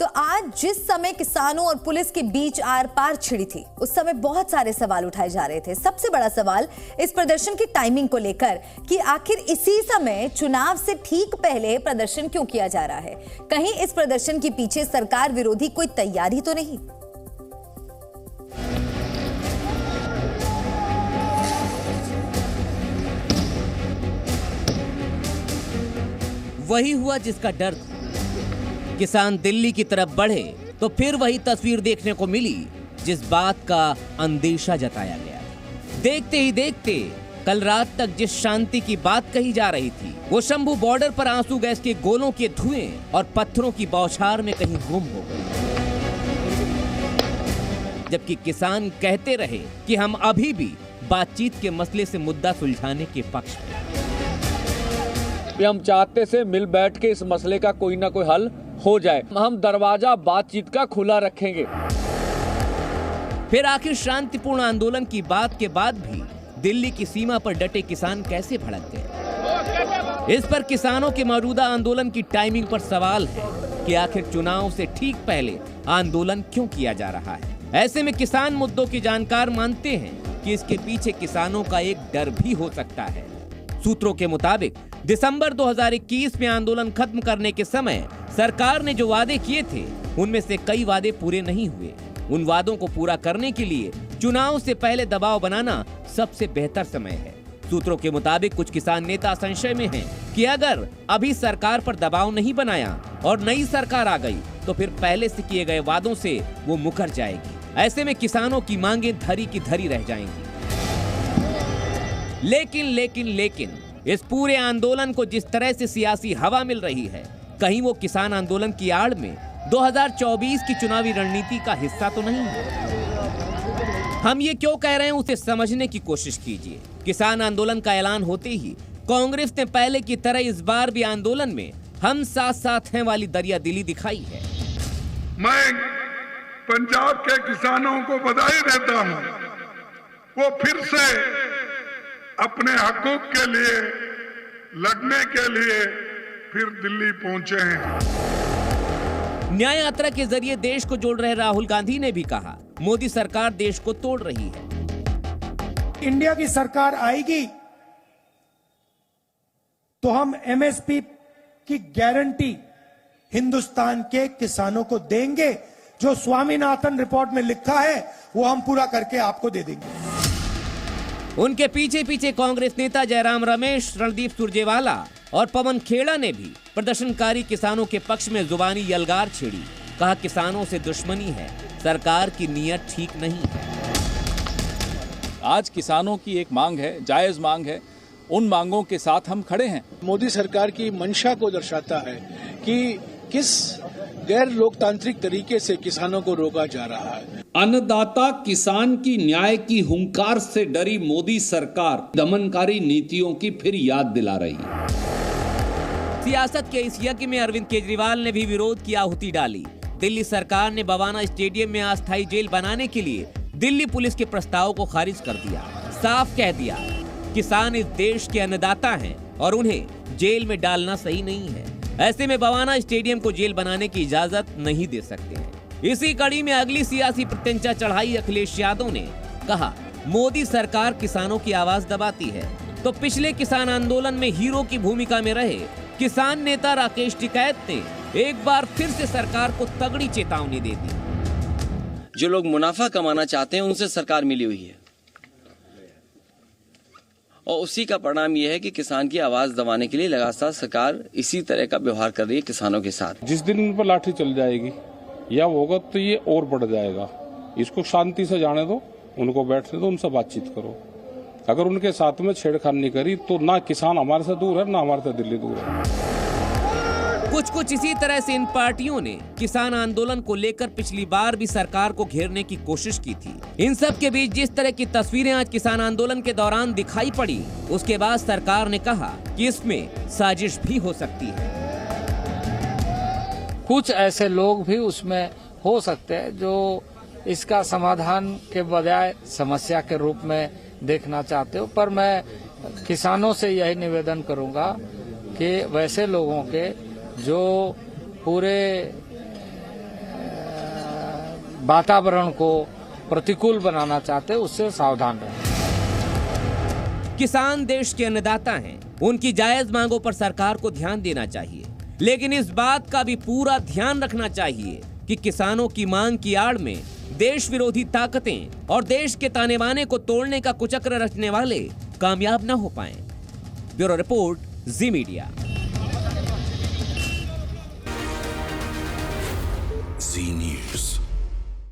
तो आज जिस समय किसानों और पुलिस के बीच आर पार छिड़ी थी, उस समय बहुत सारे सवाल उठाए जा रहे थे। सबसे बड़ा सवाल इस प्रदर्शन की टाइमिंग को लेकर कि आखिर इसी समय चुनाव से ठीक पहले प्रदर्शन क्यों किया जा रहा है। कहीं इस प्रदर्शन के पीछे सरकार विरोधी कोई तैयारी तो नहीं। वही हुआ जिसका डर था। किसान दिल्ली की तरफ बढ़े तो फिर वही तस्वीर देखने को मिली जिस बात का अंदेशा जताया गया। देखते ही देखते कल रात तक जिस शांति की बात कही जा रही थी, वो शंभू बॉर्डर पर आंसू गैस के गोलों के धुएं और पत्थरों की बौछार में कहीं गुम हो गई। जबकि किसान कहते रहे कि हम अभी भी बातचीत के मसले से मुद्दा सुलझाने के पक्ष में। हम चाहते से मिल बैठ के इस मसले का कोई ना कोई हल हो जाए। हम दरवाजा बातचीत का खुला रखेंगे। फिर आखिर शांतिपूर्ण आंदोलन की बात के बाद भी दिल्ली की सीमा पर डटे किसान कैसे भड़क गए? इस पर किसानों के मौजूदा आंदोलन की टाइमिंग पर सवाल है कि आखिर चुनाव से ठीक पहले आंदोलन क्यों किया जा रहा है। ऐसे में किसान मुद्दों के जानकार मानते हैं कि इसके पीछे किसानों का एक डर भी हो सकता है। सूत्रों के मुताबिक दिसंबर 2021 में आंदोलन खत्म करने के समय सरकार ने जो वादे किए थे, उनमें से कई वादे पूरे नहीं हुए। उन वादों को पूरा करने के लिए चुनाव से पहले दबाव बनाना सबसे बेहतर समय है। सूत्रों के मुताबिक कुछ किसान नेता संशय में हैं कि अगर अभी सरकार पर दबाव नहीं बनाया और नई सरकार आ गई तो फिर पहले से किए गए वादों से वो मुकर जाएगी। ऐसे में किसानों की मांगें धरी की धरी रह जाएंगी। लेकिन इस पूरे आंदोलन को जिस तरह से सियासी हवा मिल रही है, कहीं वो किसान आंदोलन की आड़ में 2024 की चुनावी रणनीति का हिस्सा तो नहीं है। हम ये क्यों कह रहे हैं, उसे समझने की कोशिश कीजिए। किसान आंदोलन का ऐलान होते ही कांग्रेस ने पहले की तरह इस बार भी आंदोलन में हम साथ साथ हैं वाली दरियादिली दिखाई है। मैं पंजाब के किसानों को बधाई देता हूं, वो फिर से अपने हकूक के लिए लड़ने के लिए फिर दिल्ली पहुंचे हैं। न्याय यात्रा के जरिए देश को जोड़ रहे राहुल गांधी ने भी कहा, मोदी सरकार देश को तोड़ रही है। इंडिया की सरकार आएगी तो हम एमएसपी की गारंटी हिंदुस्तान के किसानों को देंगे। जो स्वामीनाथन रिपोर्ट में लिखा है वो हम पूरा करके आपको दे देंगे। उनके पीछे पीछे कांग्रेस नेता जयराम रमेश, रणदीप सुरजेवाला और पवन खेड़ा ने भी प्रदर्शनकारी किसानों के पक्ष में जुबानी यलगार छेड़ी। कहा किसानों से दुश्मनी है, सरकार की नीयत ठीक नहीं है। आज किसानों की एक मांग है, जायज मांग है, उन मांगों के साथ हम खड़े हैं। मोदी सरकार की मंशा को दर्शाता है कि किस गैर लोकतांत्रिक तरीके से किसानों को रोका जा रहा है। अन्नदाता किसान की न्याय की हुंकार से डरी मोदी सरकार दमनकारी नीतियों की फिर याद दिला रही है। सियासत के इस यज्ञ में अरविंद केजरीवाल ने भी विरोध की आहुति डाली। दिल्ली सरकार ने बवाना स्टेडियम में अस्थायी जेल बनाने के लिए दिल्ली पुलिस के प्रस्ताव को खारिज कर दिया। साफ कह दिया, किसान इस देश के अन्नदाता हैं और उन्हें जेल में डालना सही नहीं है। ऐसे में बवाना स्टेडियम को जेल बनाने की इजाजत नहीं दे सकते हैं। इसी कड़ी में अगली सियासी प्रत्यंचा चढ़ाई अखिलेश यादव ने कहा, मोदी सरकार किसानों की आवाज दबाती है। तो पिछले किसान आंदोलन में हीरो की भूमिका में रहे किसान नेता राकेश टिकैत ने एक बार फिर से सरकार को तगड़ी चेतावनी दे दी। जो लोग मुनाफा कमाना चाहते हैं उनसे सरकार मिली हुई है और उसी का परिणाम यह है कि किसान की आवाज दबाने के लिए लगातार सरकार इसी तरह का व्यवहार कर रही है किसानों के साथ। जिस दिन उन पर लाठी चल जाएगी या होगा तो ये और बढ़ जाएगा। इसको शांति से जाने दो, उनको बैठने दो, उनसे बातचीत करो। अगर उनके साथ में छेड़खानी करी तो ना किसान हमारे से दूर है, ना हमारे से दिल्ली दूर है। कुछ इसी तरह से इन पार्टियों ने किसान आंदोलन को लेकर पिछली बार भी सरकार को घेरने की कोशिश की थी। इन सब के बीच जिस तरह की तस्वीरें आज किसान आंदोलन के दौरान दिखाई पड़ी, उसके बाद सरकार ने कहा कि इसमें साजिश भी हो सकती है। कुछ ऐसे लोग भी उसमें हो सकते हैं जो इसका समाधान के बजाय समस्या के रूप में देखना चाहते हो। पर मैं किसानों से यही निवेदन करूंगा कि वैसे लोगों के जो पूरे वातावरण को प्रतिकूल बनाना चाहते हैं, उससे सावधान रहें। किसान देश के अन्नदाता हैं, उनकी जायज मांगों पर सरकार को ध्यान देना चाहिए, लेकिन इस बात का भी पूरा ध्यान रखना चाहिए कि किसानों की मांग की आड़ में देश विरोधी ताकतें और देश के ताने बाने को तोड़ने का कुचक्र रचने वाले कामयाब न हो पाएं। ब्यूरो रिपोर्ट, जी मीडिया। जी न्यूज़।